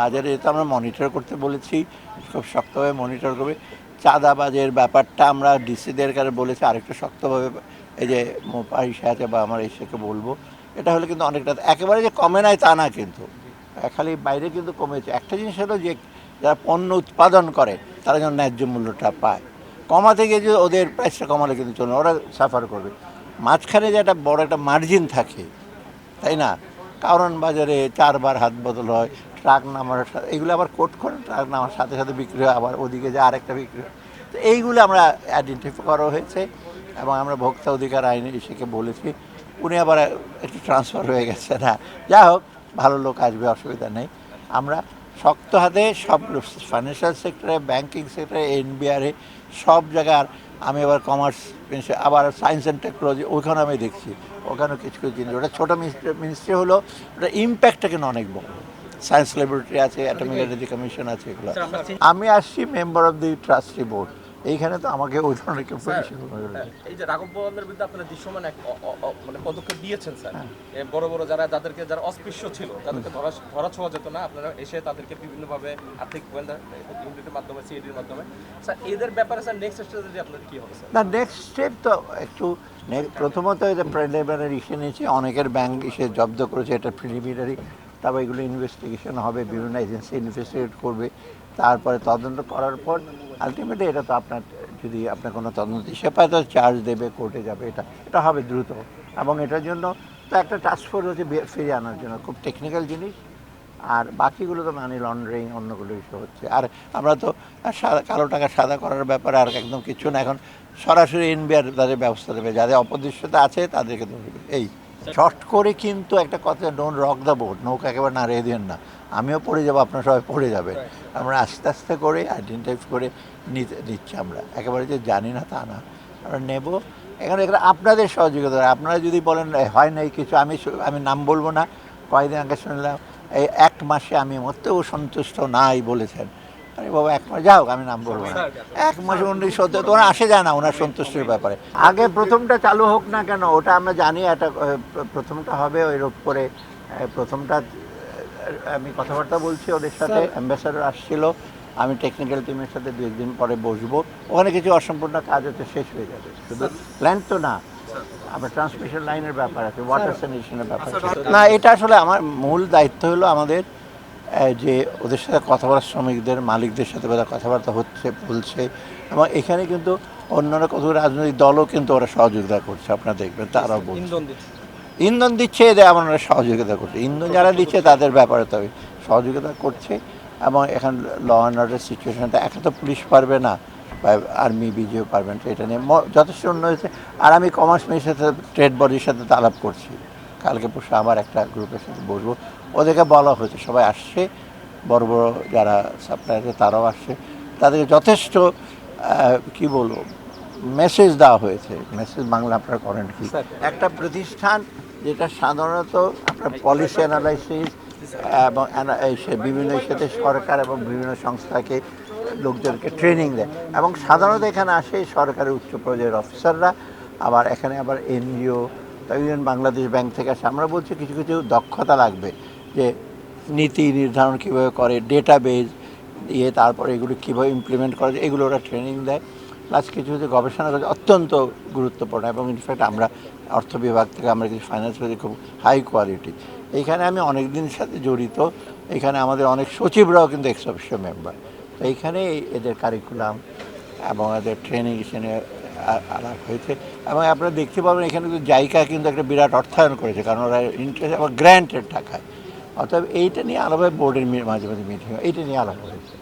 বাজারে তো আমরা মনিটর করতে বলেছি, খুব শক্তভাবে মনিটর করবে। চাঁদাবাজের ব্যাপারটা আমরা ডিসিদের কাছে বলেছি আরেকটু শক্তভাবে, এই যে মোপা ইসে আছে বা আমার ইসেকে বলবো, এটা হলে কিন্তু অনেকটা একেবারে যে কমে নাই তা না, কিন্তু খালি বাইরে কিন্তু কমেছে। একটা জিনিস হলো যে যারা পণ্য উৎপাদন করে তারা যেন ন্যায্য মূল্যটা পায়। কমাতে গিয়ে যে ওদের প্রাইসটা কমালে কিন্তু চলবে, ওরা সাফার করবে। মাঝখানে যে একটা বড় একটা মার্জিন থাকে, তাই না? কারণ বাজারে 4 বার হাত বদল হয়, ট্রাক নামার এগুলো আবার কোট করে ট্রাক নামার সাথে সাথে বিক্রি হয়, আবার ওদিকে যে আরেকটা বিক্রি হয়। তো এইগুলো আমরা আইডেন্টিফাই করা হয়েছে এবং আমরা ভোক্তা অধিকার আইনে এসেকে বলেছি। উনি আবার একটু ট্রান্সফার হয়ে গেছে, না যা হোক, ভালো লোক আসবে, অসুবিধা নেই। আমরা শক্ত হাতে সব ফাইন্যান্সিয়াল সেক্টরে, ব্যাংকিং সেক্টরে, এনবিআরে সব জায়গার। আমি আবার কমার্স, আবার সায়েন্স অ্যান্ড টেকনোলজি ওইখানে আমি দেখছি, ওখানেও কিছু কিছু জিনিস। ওটা ছোটো মিনিস্ট্রি হলো, ওটা ইম্প্যাক্টটা কিন্তু অনেক বড়। সায়েন্স ল্যাবরেটরি আছে, অ্যাটমিক এনার্জি কমিশন আছে, এগুলো। আমি আসছি member of the trustee board, এইখানে তো আমাকে ওই ধরনের কেউ পরিষেবা। এই যে রাঘব বোয়ালদের বিরুদ্ধে আপনারা দৃশ্যমান এক মানে পদক্ষেপ দিয়েছেন স্যার, বড় বড় যারা অস্পৃশ্য ছিল তাদেরকে ধরা ছোঁয়া যেত না, আপনারা এসে তাদেরকে বিভিন্নভাবে আর্থিক গোয়েন্দা ইউনিটের মাধ্যমে, সিআইডির মাধ্যমে, স্যার এদের ব্যাপারে স্যার নেক্সট স্ট্র্যাটেজি আপনাদের কী হবে স্যার? না, নেক্সট স্টেপ তো একটু প্রথমত যে প্রিলিমিনারি ইসে নিয়েছি, অনেকের ব্যাংক এসে জব্দ করেছে, এটা প্রিলিমিনারি। তারপর এগুলো ইনভেস্টিগেশন হবে, বিভিন্ন এজেন্সি ইনভেস্টিগেট করবে, তারপরে তদন্ত করার পর আলটিমেটলি এটা তো আপনার, যদি আপনার কোনো তদন্ত সে পায় তো চার্জ দেবে, কোর্টে যাবে, এটা হবে দ্রুত। এবং এটার জন্য তো একটা টাস্কফোর্স হচ্ছে ফিরিয়ে আনার জন্য, খুব টেকনিক্যাল জিনিস। আর বাকিগুলো তো মানি লন্ডারিং, অন্যগুলো ইস্যু হচ্ছে। আর আমরা তো কালো টাকা সাদা করার ব্যাপারে আর একদম কিছু না, এখন সরাসরি এনবিআর তাদের ব্যবস্থা দেবে, যাদের অপদৃশ্যতা আছে তাদেরকে ধরবে। এই শর্ট করে কিন্তু একটা কথা, ডোন্ট রক দ্য বোট, নৌকা একেবারে না রেখে দিন না। আমিও পড়ে যাবো, আপনার সবাই পড়ে যাবে। আমরা আস্তে আস্তে করে আইডেন্টিফাই করে নিচ্ছি। আমরা একেবারে যে জানি না তা না, আমরা নেব। এখানে আপনাদের সহযোগিতা, আপনারা যদি বলেন হয় না এই কিছু, আমি নাম বলবো না। কয়েকদিন আগে শুনলাম এই 1 মাসে আমি মতেও সন্তুষ্ট নাই বলেছেন। আরে বাবা, 1 মাস, যাও, আমি নাম বলবো না। 1 মাসে 19 তো ওরা আসে যায় না ওনার সন্তুষ্টির ব্যাপারে। আগে প্রথমটা চালু হোক না কেন, ওটা আমরা জানি, এটা প্রথমটা হবে ওই রোপ করে। প্রথমটা আমি কথাবার্তা বলছি ওদের সাথে, অ্যাম্বাসাডার আসছিল, আমি টেকনিক্যাল টিমের সাথে 2 দিন পরে বসবো। ওখানে কিছু অসম্পূর্ণ কাজ হচ্ছে, শেষ হয়ে যাবে। শুধু ল্যান্ড তো না, আবার ট্রান্সমিশন লাইনের ব্যাপার আছে, ওয়াটার স্যানিটেশনের ব্যাপার আছে। না, এটা আসলে আমার মূল দায়িত্ব হলো আমাদের যে ওদের সাথে কথাবার্তা, শ্রমিকদের মালিকদের সাথে কথাবার্তা হচ্ছে, বলছে। এবং এখানে কিন্তু অন্যান্য কত রাজনৈতিক দলও কিন্তু ওরা সহযোগিতা করছে, আপনারা দেখবেন, তারাও বলছে ইন্ধন দিচ্ছে, এদের আমার সহযোগিতা করছে। ইন্ধন যারা দিচ্ছে তাদের ব্যাপারে তবে সহযোগিতা করছে। এবং এখন ল অ্যান্ড অর্ডার সিচুয়েশনটা, একা তো পুলিশ পারবে না, বা আর্মি বিজিও পারবেন, তো এটা নিয়ে যথেষ্ট উন্নয়ন হয়েছে। আর আমি কমার্স মিনিস্ট্রির সাথে, ট্রেড বডির সাথে আলাপ করছি, কালকে পরশু আবার একটা গ্রুপের সাথে বসবো। ওদেরকে বলা হয়েছে, সবাই আসছে, বড় বড় যারা সাপ্লায়ার তারাও আসছে, তাদেরকে যথেষ্ট কি বলবো মেসেজ দেওয়া হয়েছে। মেসেজ বাংলা আপনারা করেন কি? একটা প্রতিষ্ঠান যেটা সাধারণত আপনার পলিসি অ্যানালাইসিস এবং বিভিন্ন সাথে সরকার এবং বিভিন্ন সংস্থাকে লোকজনকে ট্রেনিং দেয়, এবং সাধারণত এখানে আসে সরকারের উচ্চ পর্যায়ের অফিসাররা, আবার এখানে আবার এনজিও, ইউনিয়ন বাংলাদেশ ব্যাংক থেকে আসে। আমরা বলছি কিছু কিছু দক্ষতা লাগবে, যে নীতি নির্ধারণ কীভাবে করে, ডেটাবেজ দিয়ে তারপরে এগুলো কীভাবে ইমপ্লিমেন্ট করা যায়, এগুলো ওরা ট্রেনিং দেয়। প্লাস কিছু কিছু গবেষণা অত্যন্ত গুরুত্বপূর্ণ। এবং ইনফ্যাক্ট আমরা অর্থ বিভাগ থেকে আমরা কিছু ফাইন্যান্স করি, খুব হাই কোয়ালিটি। এইখানে আমি অনেক দিনের সাথে জড়িত, এখানে আমাদের অনেক সচিবরাও কিন্তু এক্স অফিসিও মেম্বার। তো এইখানে এদের কারিকুলাম এবং এদের ট্রেনিং এখানে আলাপ হয়েছে। এবং আপনারা দেখতে পাবেন এখানে কিন্তু জায়গা কিন্তু একটা বিরাট অর্থায়ন করেছে, কারণ ওরা ইন্টারেস্ট আবার গ্র্যান্টের টাকায়। অতএব এইটা নিয়ে আলাদা বোর্ডের মাঝে মাঝে মিটিং, এইটা নিয়ে আলাদা হয়েছে।